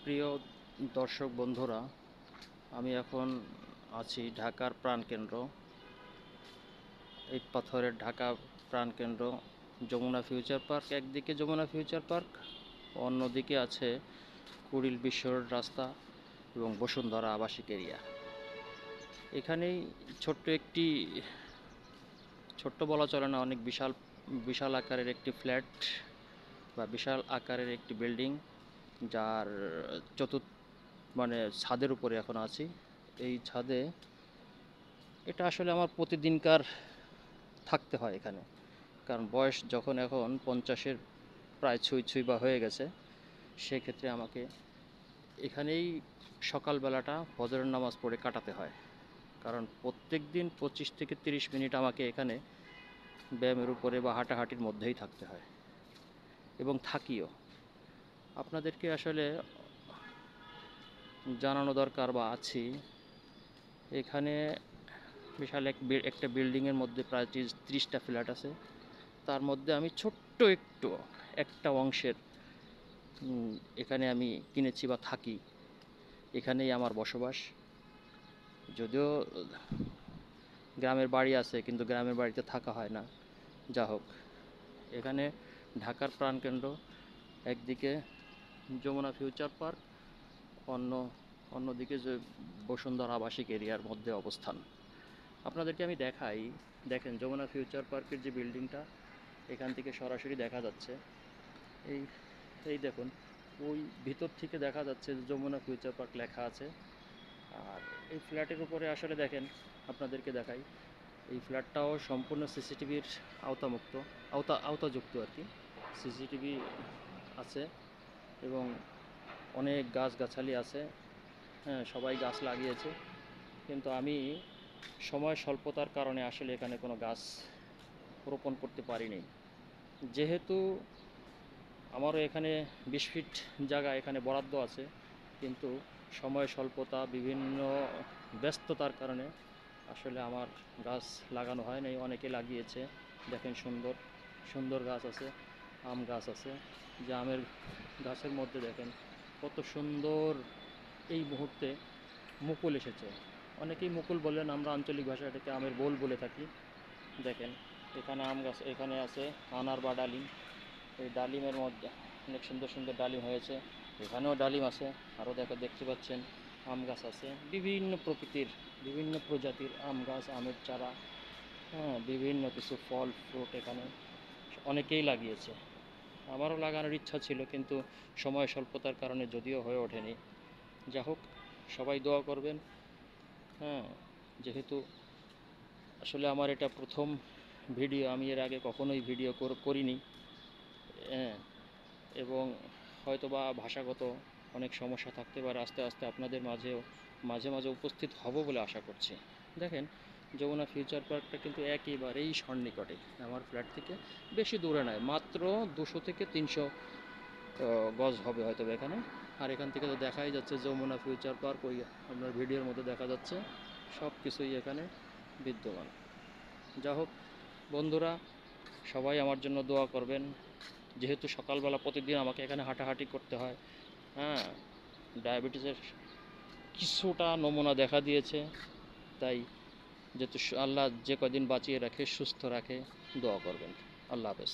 প্রিয় দর্শক বন্ধুরা, আমি এখন আছি ঢাকার প্রাণকেন্দ্র, ইট পাথরের ঢাকা প্রাণকেন্দ্র যমুনা ফিউচার পার্ক। একদিকে যমুনা ফিউচার পার্ক, অন্যদিকে আছে কুড়িল বিশ্ব রোড রাস্তা এবং বসুন্ধরা আবাসিক এরিয়া। এখানেই ছোট্ট বলা চলে না, অনেক বিশাল বিশাল আকারের একটি ফ্ল্যাট বা বিশাল আকারের একটি বিল্ডিং, যার ছাদের উপরে এখন আছি। এই ছাদে এটা আসলে আমার প্রতিদিনকার থাকতে হয় এখানে, কারণ বয়স যখন এখন 50-এর প্রায় ছুঁই বা হয়ে গেছে, সেক্ষেত্রে আমাকে এখানেই সকালবেলাটা ফজরের নামাজ পড়ে কাটাতে হয়। কারণ প্রত্যেক দিন 25 থেকে 30 মিনিট আমাকে এখানে ব্যায়ামের উপরে বা হাঁটাহাঁটির মধ্যেই থাকতে হয়, এবং থাকিও। আপনাদেরকে আসলে জানানো দরকার বা আছি এখানে বিশাল একটা বিল্ডিংয়ের মধ্যে প্রায় 30টা ফ্ল্যাট আছে। তার মধ্যে আমি ছোট্ট একটা অংশের এখানে আমি কিনেছি বা থাকি। এখানেই আমার বসবাস। যদিও গ্রামের বাড়ি আছে, কিন্তু গ্রামের বাড়িতে থাকা হয় না। যা হোক, এখানে ঢাকার প্রাণকেন্দ্র, একদিকে যমুনা ফিউচার পার্ক, অন্যদিকে যে বসুন্ধরা আবাসিক এরিয়ার মধ্যে অবস্থান। আপনাদেরকে আমি দেখাই। দেখেন, যমুনা ফিউচার পার্কের যে বিল্ডিংটা, এখান থেকে সরাসরি দেখা যাচ্ছে। এই এই দেখুন, ওই ভিতর থেকে দেখা যাচ্ছে যমুনা ফিউচার পার্ক লেখা আছে। আর এই ফ্ল্যাটের উপরে আসলে দেখেন, আপনাদেরকে দেখাই, এই ফ্ল্যাটটাও সম্পূর্ণ সিসিটিভির আওতাযুক্ত আর কি। সিসিটিভি আছে এবং অনেক গাছগাছালি আছে। হ্যাঁ, সবাই গাছ লাগিয়েছে, কিন্তু আমি সময় স্বল্পতার কারণে আসলে এখানে কোনো গাছ রোপণ করতে পারিনি। যেহেতু আমারও এখানে 20 ফিট জায়গা এখানে বরাদ্দ আছে, কিন্তু সময় স্বল্পতা, বিভিন্ন ব্যস্ততার কারণে আসলে আমার গাছ লাগানো হয় নাই। অনেকে লাগিয়েছে। দেখেন, সুন্দর সুন্দর গাছ আছে, আম গাছ আছে। যে আমের গাছের মধ্যে দেখেন কত সুন্দর এই মুহূর্তে মুকুল এসেছে। অনেকেই মুকুল বলেন, আমরা আঞ্চলিক ভাষায় এটাকে আমের বোল বলে থাকি। দেখেন, এখানে আম গাছ, এখানে আছে আনার বা ডালিম। এই ডালিমের মধ্যে অনেক সুন্দর সুন্দর ডালিম হয়েছে। এখানেও ডালিম আছে। আরও দেখতে পাচ্ছেন আম গাছ আছে, বিভিন্ন প্রকৃতির বিভিন্ন প্রজাতির আম গাছ, আমের চারা। হ্যাঁ, বিভিন্ন কিছু ফল ফ্রুট এখানে অনেকেই লাগিয়েছে। আমারও লাগানোর ইচ্ছা ছিল, কিন্তু সময় স্বল্পতার কারণে যদিও হয়ে ওঠেনি। যা হোক, সবাই দোয়া করবেন। হ্যাঁ, যেহেতু আসলে আমার এটা প্রথম ভিডিও, আমি এর আগে কখনোই ভিডিও করিনি। হ্যাঁ, এবং হয়তোবা ভাষাগত অনেক সমস্যা থাকতে পারে। আস্তে আস্তে আপনাদের মাঝে মাঝে উপস্থিত হব বলে আশা করছি। দেখেন, যমুনা ফিউচার পার্কটা কিন্তু একেবারেই সন্নিকটে, আমার ফ্ল্যাট থেকে বেশি দূরে নয়, মাত্র 200 থেকে 300 গজ হবে হয়তো এখানে। আর এখান থেকে তো দেখাই যাচ্ছে যমুনা ফিউচার পার্ক, ওই আপনার ভিডিওর মধ্যে দেখা যাচ্ছে। সব কিছুই এখানে বিদ্যমান। যা হোক বন্ধুরা, সবাই আমার জন্য দোয়া করবেন। যেহেতু সকালবেলা প্রতিদিন আমাকে এখানে হাঁটাহাঁটি করতে হয়, হ্যাঁ, ডায়াবেটিসের কিছুটা নমুনা দেখা দিয়েছে। তাই যেহেতু আল্লাহ যে কদিন বাঁচিয়ে রাখে, সুস্থ রাখে, দোয়া করবেন। আল্লাহ হাফেজ।